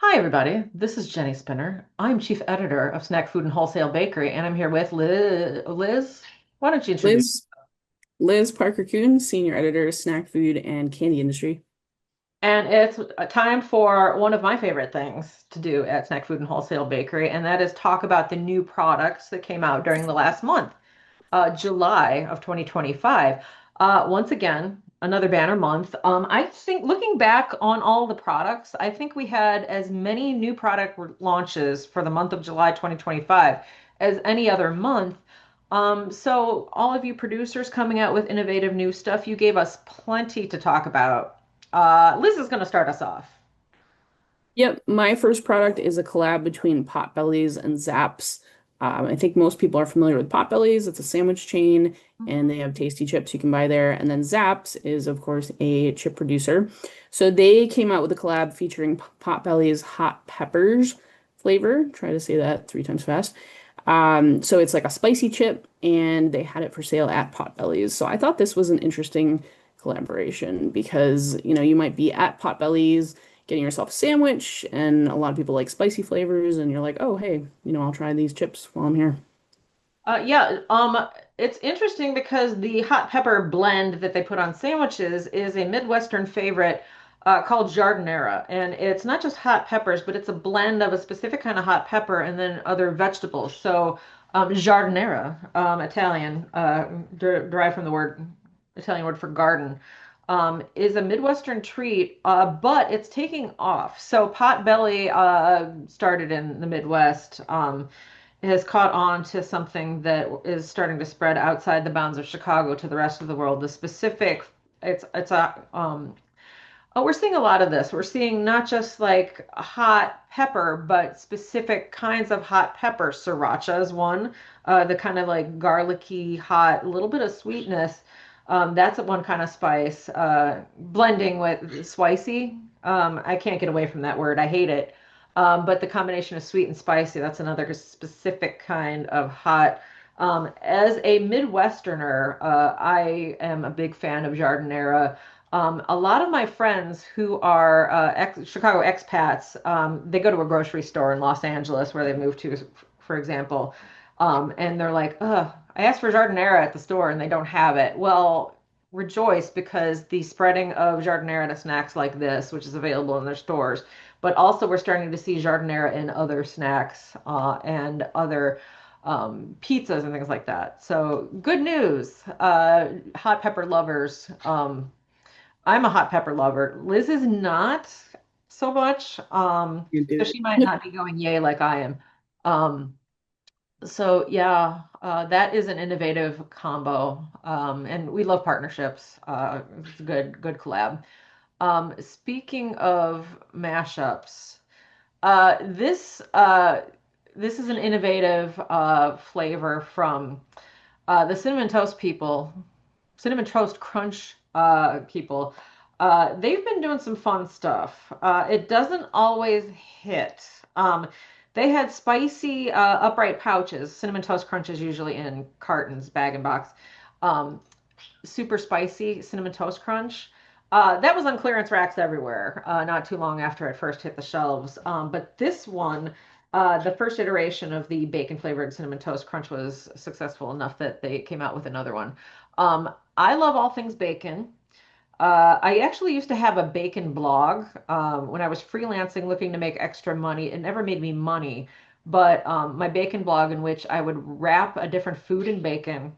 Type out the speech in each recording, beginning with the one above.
Hi, everybody. This is Jenny Spinner. I'm chief editor of Snack Food and Wholesale Bakery, and I'm here with Liz. Liz, why don't you introduce? Liz Liz Parker Kuhn, senior editor, snack food and candy industry. And it's a time for one of my favorite things to do at Snack Food and Wholesale Bakery, and that is talk about the new products that came out during the last month. July of 2025. Once again, another banner month. I think looking back on all the products, I think we had as many new product launches for the month of July 2025 as any other month. So all of you producers coming out with innovative new stuff, you gave us plenty to talk about. Liz is going to start us off. Yep, my first product is a collab between Potbellies and Zapp's. I think most people are familiar with Potbellies. It's a sandwich chain, and they have tasty chips you can buy there. And then Zapp's is, of course, a chip producer. So they came out with a collab featuring Potbellies hot peppers flavor. Try to say that three times fast. So it's like a spicy chip, and they had it for sale at Potbellies. So I thought this was an interesting collaboration because, you might be at Potbellies getting yourself a sandwich, and a lot of people like spicy flavors, and you're like, oh, hey, I'll try these chips while I'm here. Yeah, it's interesting because the hot pepper blend that they put on sandwiches is a Midwestern favorite called jardinera. And it's not just hot peppers, but it's a blend of a specific kind of hot pepper and then other vegetables. So, jardinera, Italian, derived from the Italian word for garden, is a Midwestern treat, but it's taking off. So, Potbelly started in the Midwest. Has caught on to something that is starting to spread outside the bounds of Chicago to the rest of the world. The specific, it's a oh, we're seeing a lot of this. We're seeing not just like hot pepper, but specific kinds of hot pepper. Sriracha is one, the kind of like garlicky, hot, a little bit of sweetness. That's one kind of spice. Blending with spicy. I can't get away from that word. I hate it. But the combination of sweet and spicy, that's another specific kind of hot. As a Midwesterner, I am a big fan of jardinera. A lot of my friends who are Chicago expats, they go to a grocery store in Los Angeles where they moved to, for example, and they're like, "Ugh, I asked for jardinera at the store and they don't have it." Well, rejoice because the spreading of jardinera snacks like this, which is available in their stores, but also we're starting to see jardinera in other snacks and other pizzas and things like that. So good news, hot pepper lovers. I'm a hot pepper lover. Liz is not so much. You So do. she might not be going yay like I am. Um, so yeah, that is an innovative combo. And we love partnerships. It's a good collab. Speaking of mashups, this is an innovative flavor from the cinnamon toast people, cinnamon toast crunch people. They've been doing some fun stuff. It doesn't always hit. They had spicy upright pouches. Cinnamon toast crunch is usually in cartons, bag and box. Um, super spicy cinnamon toast crunch. That was on clearance racks everywhere not too long after it first hit the shelves. But this one, the first iteration of the bacon flavored cinnamon toast crunch was successful enough that they came out with another one. I love all things bacon. I actually used to have a bacon blog when I was freelancing looking to make extra money. It never made me money, but my bacon blog in which I would wrap a different food in bacon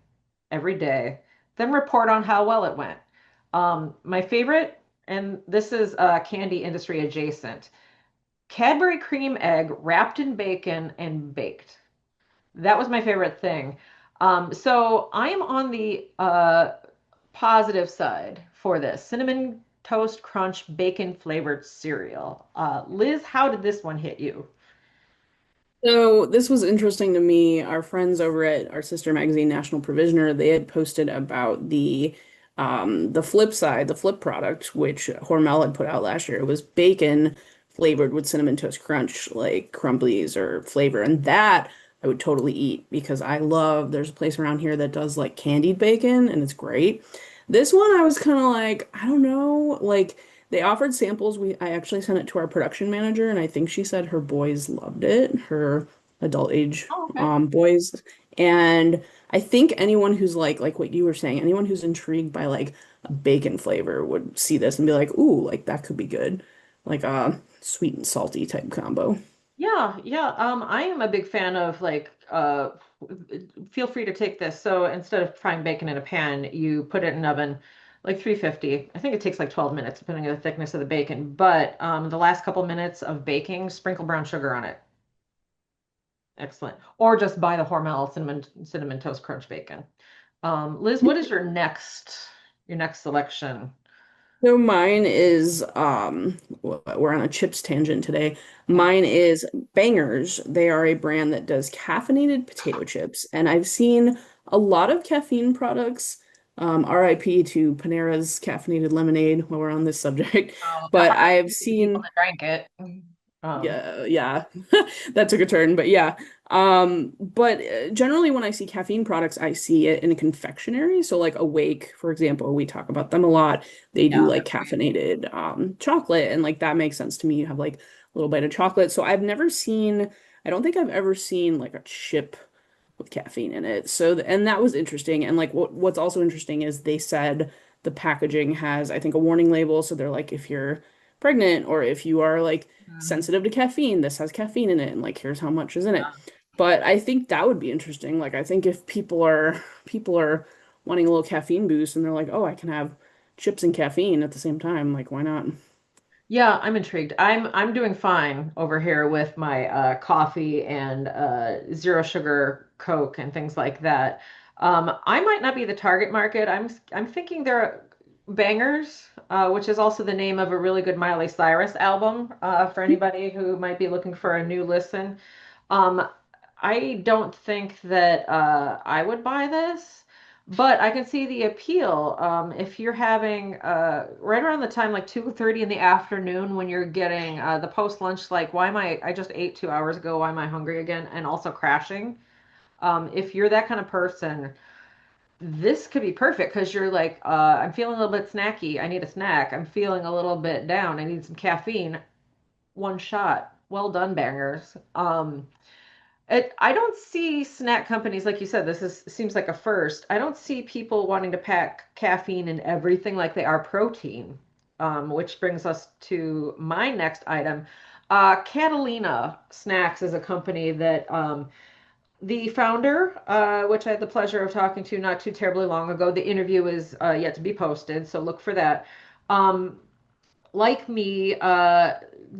every day, then report on how well it went. My favorite, and this is candy industry adjacent, Cadbury cream egg wrapped in bacon and baked. That was my favorite thing. So I'm on the positive side for this cinnamon toast crunch bacon flavored cereal. Liz, how did this one hit you? So this was interesting to me. Our friends over at our sister magazine, National Provisioner, they had posted about the flip side, the flip product, which Hormel had put out last year. It was bacon flavored with cinnamon toast crunch, like crumblies or flavor, and that I would totally eat because I love. There's a place around here that does like candied bacon, and it's great. This one I was kind of like, I don't know, like They offered samples. I actually sent it to our production manager, and I think she said her boys loved it, her adult age Oh, okay. boys. And I think anyone who's like what you were saying, anyone who's intrigued by like a bacon flavor would see this and be like, ooh, like that could be good. Like a sweet and salty type combo. Yeah, yeah. I am a big fan of like feel free to take this. So instead of frying bacon in a pan, you put it in an oven like 350. I think it takes like 12 minutes depending on the thickness of the bacon. But the last couple minutes of baking, sprinkle brown sugar on it. Excellent. Or just buy the Hormel cinnamon toast crunch bacon. Liz, what is your next selection? So mine is we're on a chips tangent today. Mine is Bangers. They are a brand that does caffeinated potato chips, and I've seen a lot of caffeine products. RIP to Panera's caffeinated lemonade while we're on this subject. The But heart I've of the people seen that drank it. Um, yeah, yeah. That took a turn, but yeah. But generally when I see caffeine products, I see it in a confectionery. So like Awake, for example, we talk about them a lot. They do yeah, like they're great. caffeinated chocolate and like that makes sense to me. You have like a little bite of chocolate. So I don't think I've ever seen like a chip with caffeine in it. So, and that was interesting. And like what's also interesting is they said the packaging has, I think, a warning label. So they're like, if you're pregnant or if you are like Mhm. sensitive to caffeine, this has caffeine in it, and like here's how much is in it. But I think that would be interesting. Like I think if people are wanting a little caffeine boost and they're like, oh, I can have chips and caffeine at the same time, like why not? Yeah, I'm intrigued. I'm doing fine over here with my coffee and zero sugar Coke and things like that. I might not be the target market. I'm thinking they're Bangers, which is also the name of a really good Miley Cyrus album for anybody who might be looking for a new listen. Um, I don't think that I would buy this, but I can see the appeal. If you're having right around the time like 2:30 in the afternoon when you're getting the post lunch, like why am I just ate 2 hours ago, why am I hungry again? And also crashing. If you're that kind of person, this could be perfect because you're like, I'm feeling a little bit snacky. I need a snack. I'm feeling a little bit down. I need some caffeine. One shot. Well done, bangers. I don't see snack companies, like you said, seems like a first. I don't see people wanting to pack caffeine in everything like they are protein, which brings us to my next item. Catalina Snacks is a company that the founder, which I had the pleasure of talking to not too terribly long ago, the interview is yet to be posted, so look for that. Um, like me,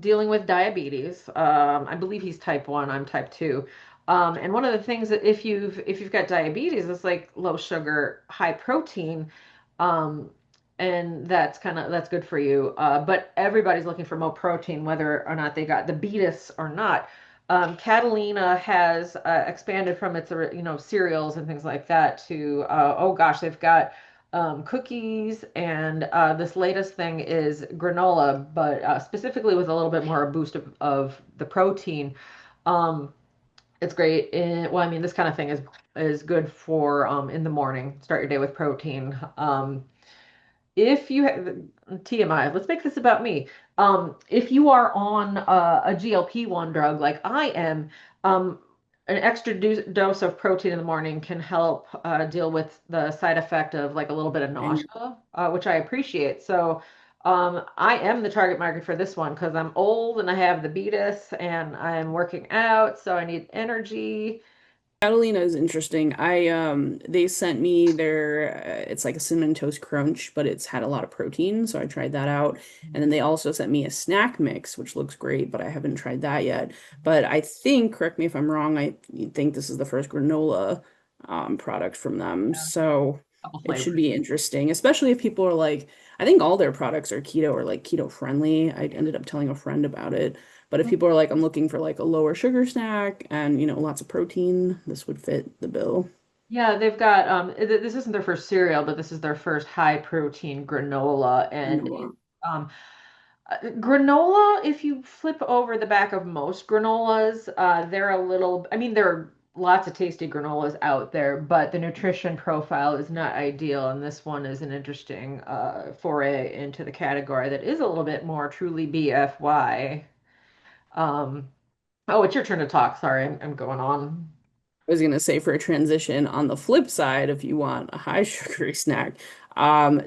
dealing with diabetes. I believe he's type 1, I'm type 2. And one of the things that if you've got diabetes, it's like low sugar, high protein. Um, and that's good for you. But everybody's looking for more protein, whether or not they got the beatus or not. Catalina has expanded from its cereals and things like that to oh gosh, they've got cookies, and this latest thing is granola, but specifically with a little bit more boost of the protein. Um, it's great. Well, I mean, this kind of thing is good for in the morning. Start your day with protein. If you have TMI, let's make this about me. If you are on a GLP-1 drug like I am, um, an extra dose of protein in the morning can help deal with the side effect of like a little bit of And nausea, which I appreciate. So I am the target market for this one because I'm old and I have the beatus and I'm working out, so I need energy. Catalina is interesting. They sent me their it's like a cinnamon toast crunch, but it's had a lot of protein, so I tried that out. And then they also sent me a snack mix, which looks great, but I haven't tried that yet. But I think, correct me if I'm wrong, I think this is the first granola product from them. Yeah, So couple it should flavors. be interesting, especially if people are like, I think all their products are keto or like keto friendly. I ended up telling a friend about it. But if people are like, I'm looking for like a lower sugar snack and, lots of protein, this would fit the bill. Yeah, they've got this isn't their first cereal, but this is their first high protein granola, and Granola. um granola, if you flip over the back of most granolas, they're a little, I mean, they're lots of tasty granolas out there, but the nutrition profile is not ideal. And this one is an interesting foray into the category that is a little bit more truly BFY. Um, oh, it's your turn to talk. Sorry, I'm going on. I was gonna say for a transition on the flip side, if you want a high sugary snack,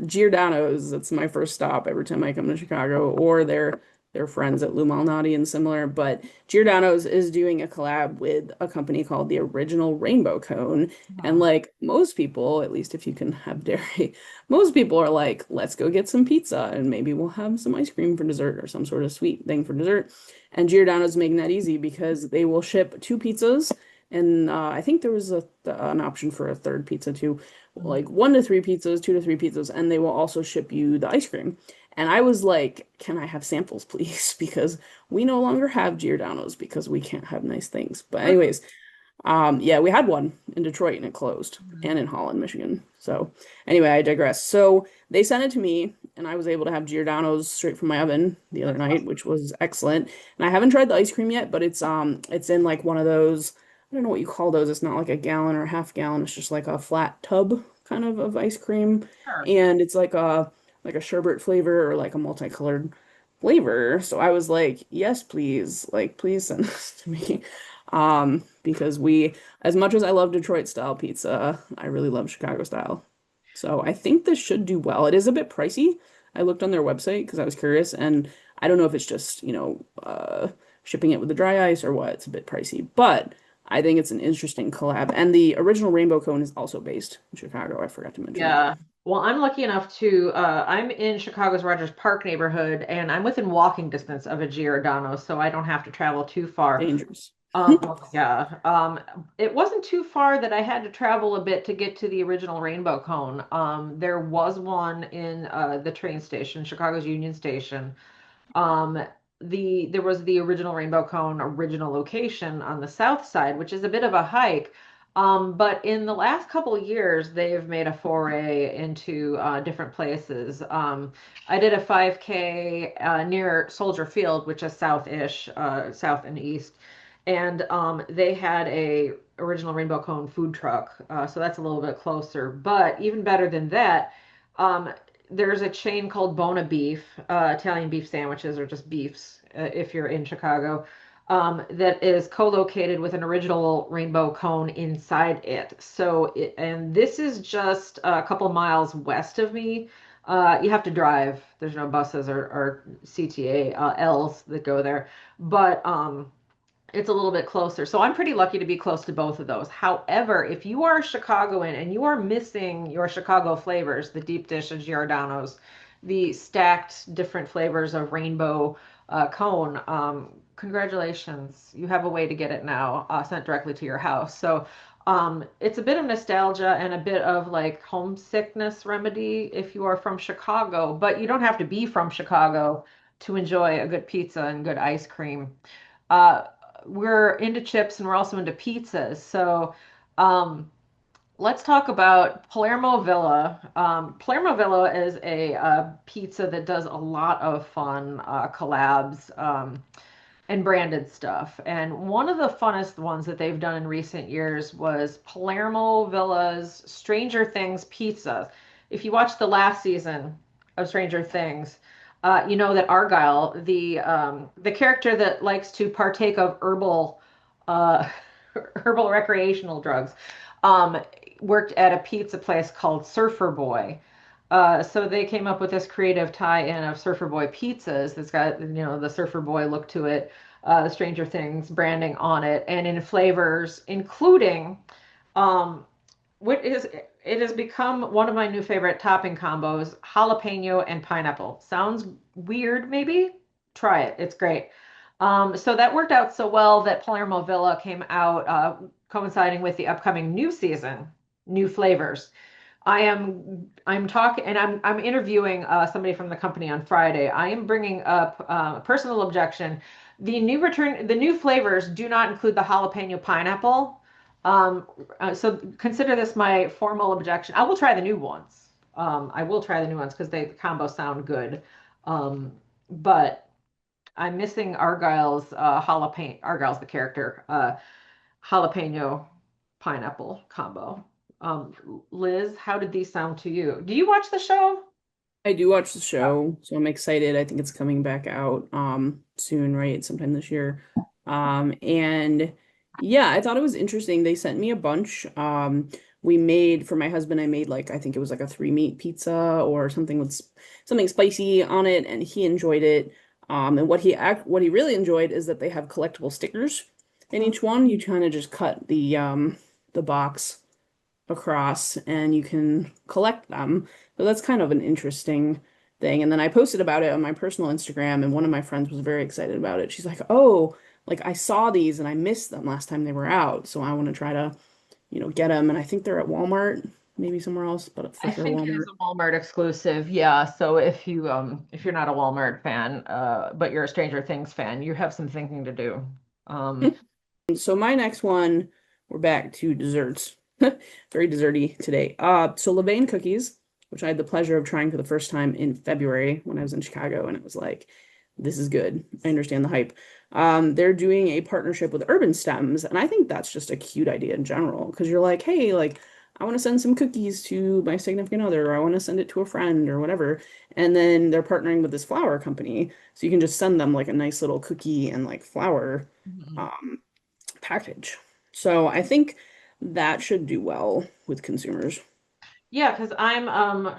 Giordano's, that's my first stop every time I come to Chicago, or their friends at Lou Malnati and similar. But Giordano's is doing a collab with a company called the Original Rainbow Cone. And Mhm. like most people, at least if you can have dairy, most people are like, let's go get some pizza and maybe we'll have some ice cream for dessert or some sort of sweet thing for dessert. And Giordano's making that easy because they will ship two pizzas and I think there was an option for a third pizza too, like one to three pizzas, two to three pizzas, and they will also ship you the ice cream. And I was like, can I have samples, please? Because we no longer have Giordano's because we can't have nice things. But anyways, yeah, we had one in Detroit and it closed, and in Holland, Michigan. So anyway, I digress. So they sent it to me, and I was able to have Giordano's straight from my oven the other That's night, awesome. which was excellent. And I haven't tried the ice cream yet, but it's in like one of those, I don't know what you call those. It's not like a gallon or a half gallon. It's just like a flat tub kind of ice cream, Sure. and it's like a sherbet flavor or like a multicolored flavor. So I was like, yes, please, like please send this to me. Because as much as I love Detroit style pizza, I really love Chicago style. So I think this should do well. It is a bit pricey. I looked on their website because I was curious, and I don't know if it's just, shipping it with the dry ice or what. It's a bit pricey, but I think it's an interesting collab. And the original Rainbow Cone is also based in Chicago. I forgot to mention that. Yeah. Well, I'm lucky enough to, I'm in Chicago's Rogers Park neighborhood, and I'm within walking distance of a Giordano, so I don't have to travel too far. Dangerous. Well, yeah. It wasn't too far that I had to travel a bit to get to the original Rainbow Cone. There was one in the train station, Chicago's Union Station. Um, there was the original Rainbow Cone original location on the south side, which is a bit of a hike. But in the last couple of years, they've made a foray into different places. I did a 5K near Soldier Field, which is south-ish, south and east, and they had a original Rainbow Cone food truck, so that's a little bit closer. But even better than that, um, there's a chain called Bona Beef, Italian beef sandwiches or just beefs, if you're in Chicago, that is co-located with an original rainbow cone inside it. And this is just a couple miles west of me. You have to drive. There's no buses or CTA Ls that go there, but it's a little bit closer. So I'm pretty lucky to be close to both of those. However, if you are a Chicagoan and you are missing your Chicago flavors, the deep dish of Giordano's, the stacked different flavors of rainbow cone, congratulations. You have a way to get it now sent directly to your house. So it's a bit of nostalgia and a bit of like homesickness remedy if you are from Chicago, but you don't have to be from Chicago to enjoy a good pizza and good ice cream. Uh, we're into chips and we're also into pizzas. So um, let's talk about Palermo Villa. Palermo Villa is a pizza that does a lot of fun collabs. And branded stuff. And one of the funnest ones that they've done in recent years was Palermo Villa's Stranger Things pizza. If you watch the last season of Stranger Things, you know that Argyle, the character that likes to partake of uh, herbal recreational drugs, um, worked at a pizza place called Surfer Boy. So they came up with this creative tie-in of Surfer Boy pizzas that's got, the Surfer Boy look to it, the Stranger Things branding on it, and in flavors, including um, what is it has become one of my new favorite topping combos, jalapeno and pineapple. Sounds weird, maybe? Try it. It's great. So that worked out so well that Palermo Villa came out coinciding with the upcoming new season, new flavors. I'm talking and I'm interviewing somebody from the company on Friday. I am bringing up a personal objection. The new flavors do not include the jalapeno pineapple. Um, so consider this my formal objection. I will try the new ones. I will try the new ones because the combo sound good. But I'm missing Argyle's jalapeno. Argyle's the character. Jalapeno. pineapple combo. Liz, how did these sound to you? Do you watch the show? I do watch the show, so I'm excited. I think it's coming back out soon, right? Sometime this year. And yeah, I thought it was interesting. They sent me a bunch. We made for my husband, I made like I think it was like a three meat pizza or something with something spicy on it, and he enjoyed it. And what he really enjoyed is that they have collectible stickers in each one. You kind of just cut the box across and you can collect them. So that's kind of an interesting thing. And then I posted about it on my personal Instagram, and one of my friends was very excited about it. She's like, "Oh, like I saw these and I missed them last time they were out, so I want to try to, get them." And I think they're at Walmart, maybe somewhere else, but for I sure think it is Walmart. a Walmart exclusive. Yeah. So if you're not a Walmart fan, but you're a Stranger Things fan, you have some thinking to do. Um, So my next one, we're back to desserts. Very desserty today. So Levain cookies, which I had the pleasure of trying for the first time in February when I was in Chicago, and it was like, this is good. I understand the hype. They're doing a partnership with Urban Stems, and I think that's just a cute idea in general, because you're like, hey, like, I want to send some cookies to my significant other, or I want to send it to a friend or whatever. And then they're partnering with this flower company, so you can just send them like a nice little cookie and like flower. Mhm. Um, package. So I think that should do well with consumers. Yeah, because I'm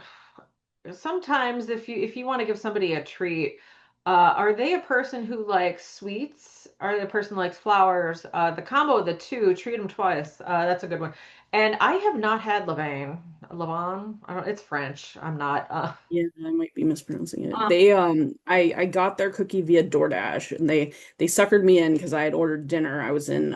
sometimes if you want to give somebody a treat, are they a person who likes sweets? Are they a person who likes flowers? The combo of the two, treat them twice. That's a good one. And I have not had Levain. Levain? I don't, it's French. I'm not. Yeah, I might be mispronouncing it. Um, I got their cookie via DoorDash, and they suckered me in because I had ordered dinner. I was in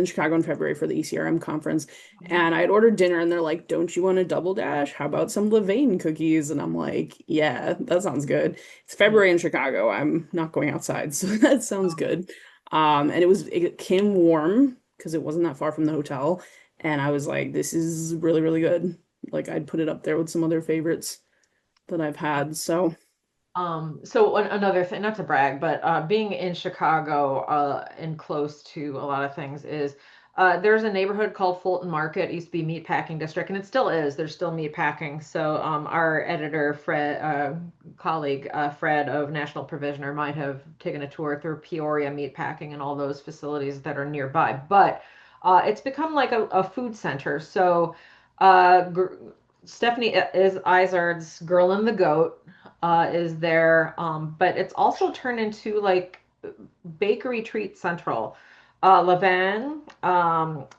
Chicago in February for the ECRM conference, and I had ordered dinner, and they're like, "Don't you want a double dash? How about some Levain cookies?" And I'm like, "Yeah, that sounds good." It's February in Chicago. I'm not going outside, so that sounds good. And it came warm because it wasn't that far from the hotel, and I was like, "This is really, really good." Like I'd put it up there with some other favorites that I've had. So so another thing, not to brag, but being in Chicago and close to a lot of things is there's a neighborhood called Fulton Market. It used to be meat packing district, and it still is. There's still meat packing. So our editor, Fred, colleague Fred of National Provisioner, might have taken a tour through Peoria meat packing and all those facilities that are nearby. But it's become like a food center. So gr Stephanie is Izard's Girl and the Goat is there. But it's also turned into like bakery treat central. Levan,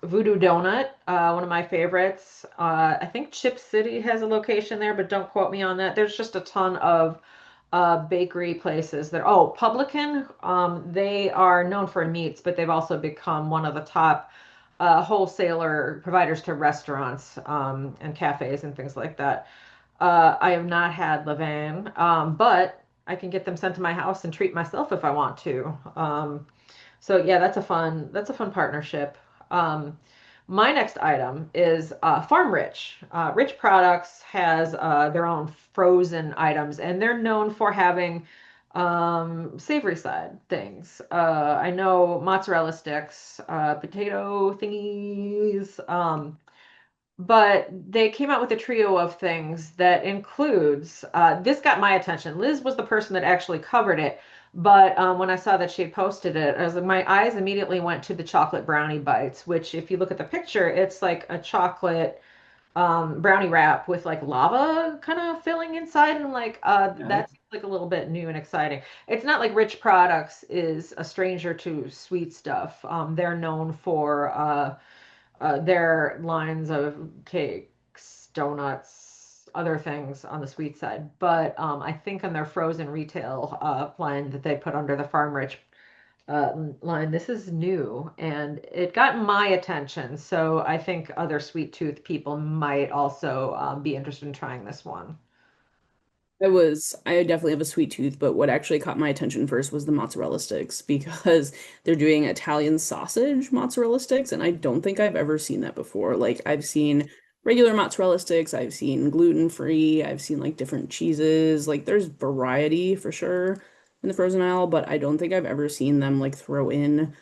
Voodoo Donut, one of my favorites. I think Chip City has a location there, but don't quote me on that. There's just a ton of bakery places that. Oh, Publican, they are known for meats, but they've also become one of the top wholesaler providers to restaurants and cafes and things like that. I have not had Levain, but I can get them sent to my house and treat myself if I want to. So yeah, that's a fun partnership. Um, my next item is Farm Rich. Rich Products has their own frozen items, and they're known for having savory side things. I know mozzarella sticks, potato thingies. But they came out with a trio of things that includes this got my attention. Liz was the person that actually covered it, but when I saw that she had posted it, I was like, my eyes immediately went to the chocolate brownie bites, which, if you look at the picture, it's like a chocolate brownie wrap with like lava kind of filling inside, and like yeah, that's like a little bit new and exciting. It's not like Rich Products is a stranger to sweet stuff. They're known for their lines of cakes, donuts, other things on the sweet side. But I think on their frozen retail line that they put under the Farm Rich line, this is new and it got my attention. So I think other sweet tooth people might also be interested in trying this one. I definitely have a sweet tooth, but what actually caught my attention first was the mozzarella sticks because they're doing Italian sausage mozzarella sticks, and I don't think I've ever seen that before. Like I've seen regular mozzarella sticks, I've seen gluten-free, I've seen like different cheeses. Like there's variety for sure in the frozen aisle, but I don't think I've ever seen them like throw in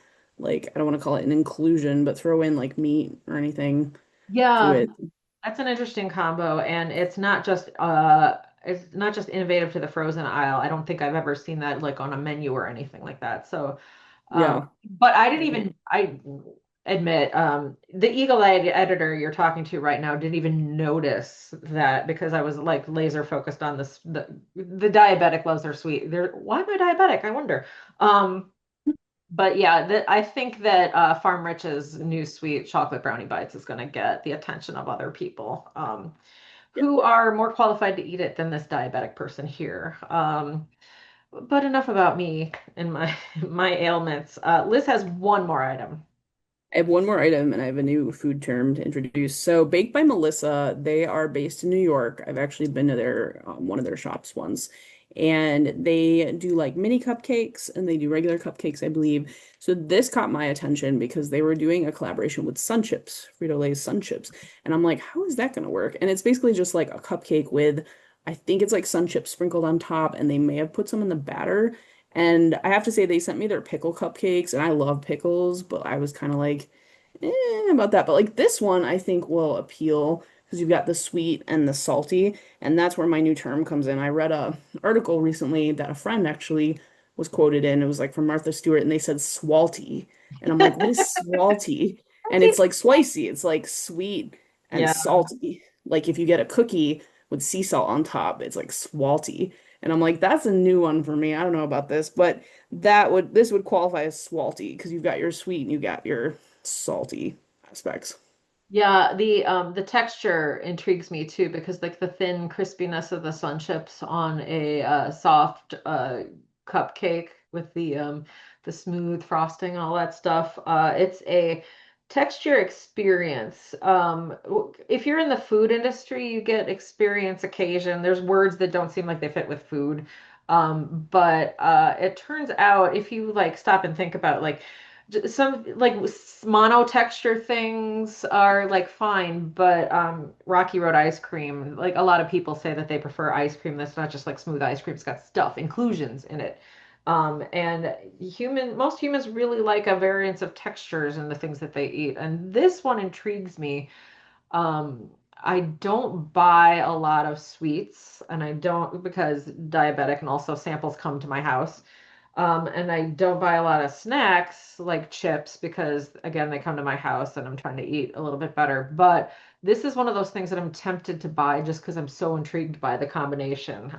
like I don't want to call it an inclusion, but throw in like meat or anything to Yeah, it. that's an interesting combo, and it's not just innovative to the frozen aisle. I don't think I've ever seen that like on a menu or anything like that. So, Yeah. but I admit the eagle-eyed editor you're talking to right now didn't even notice that because I was like laser focused on this the diabetic loves their sweet. Why am I diabetic? I wonder. Um, but yeah, I think that Farm Rich's new sweet chocolate brownie bites is going to get the attention of other people who are more qualified to eat it than this diabetic person here. But enough about me and my my ailments. Liz has one more item. I have one more item and I have a new food term to introduce. So, Baked by Melissa, they are based in New York. I've actually been to their one of their shops once, and they do like mini cupcakes and they do regular cupcakes, I believe. So this caught my attention because they were doing a collaboration with Sun Chips, Frito-Lay's Sun Chips, and I'm like, how is that going to work? And it's basically just like a cupcake with, I think it's like Sun Chips sprinkled on top, and they may have put some in the batter. And I have to say, they sent me their pickle cupcakes, and I love pickles, but I was kind of like, about that. But like this one, I think will appeal because you've got the sweet and the salty, and that's where my new term comes in. I read a article recently that a friend actually was quoted in. It was like from Martha Stewart, and they said swalty, and I'm like, what is swalty? And it's like spicy. It's like sweet and Yeah. salty. Like if you get a cookie with sea salt on top, it's like swalty. And I'm like, that's a new one for me. I don't know about this, but this would qualify as swalty because you've got your sweet and you got your salty aspects. Yeah, the texture intrigues me too because like the thin crispiness of the sun chips on a soft cupcake with the smooth frosting and all that stuff. It's a texture experience. If you're in the food industry, you get experience occasion. There's words that don't seem like they fit with food. But it turns out if you like stop and think about it, like some like mono texture things are like fine, but Rocky Road ice cream, like a lot of people say that they prefer ice cream that's not just like smooth ice cream, it's got stuff, inclusions in it. And most humans really like a variance of textures in the things that they eat. And this one intrigues me. I don't buy a lot of sweets, and I don't because diabetic and also samples come to my house. And I don't buy a lot of snacks like chips because, again, they come to my house and I'm trying to eat a little bit better. But this is one of those things that I'm tempted to buy just because I'm so intrigued by the combination.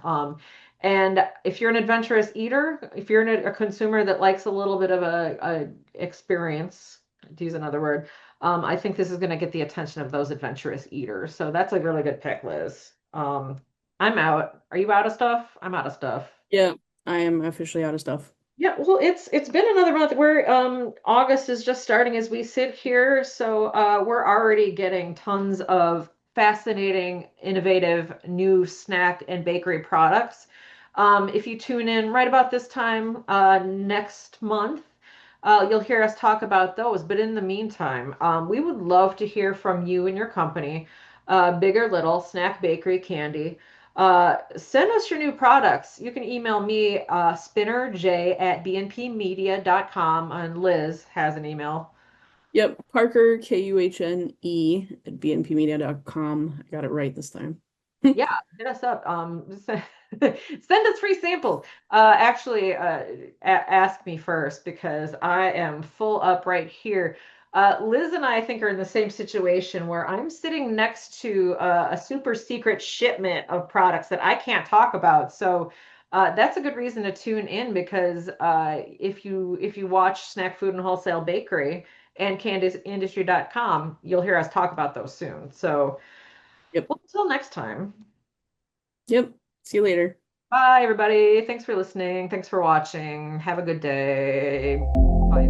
And if you're an adventurous eater, if you're a consumer that likes a little bit of a experience, to use another word, I think this is going to get the attention of those adventurous eaters. So that's a really good pick, Liz. I'm out. Are you out of stuff? I'm out of stuff. Yeah, I am officially out of stuff. Yeah, well, it's been another month. We're August is just starting as we sit here, so we're already getting tons of fascinating, innovative new snack and bakery products. If you tune in right about this time next month, you'll hear us talk about those. But in the meantime, we would love to hear from you and your company, big or little, snack, bakery, candy. Send us your new products. You can email me, spinnerj@bnpmedia.com, and Liz has an email. Yep, Parker, Kuhne at bnpmedia.com. I got it right this time. Yeah, hit us up. Send us free samples. Actually, ask me first because I am full up right here. Liz and I think are in the same situation where I'm sitting next to a super secret shipment of products that I can't talk about. So that's a good reason to tune in because if you watch Snack Food and Wholesale Bakery and CandisIndustry.com, you'll hear us talk about those soon. So. Yep. Well, until next time. Yep. See you later. Bye, everybody. Thanks for listening. Thanks for watching. Have a good day. Bye.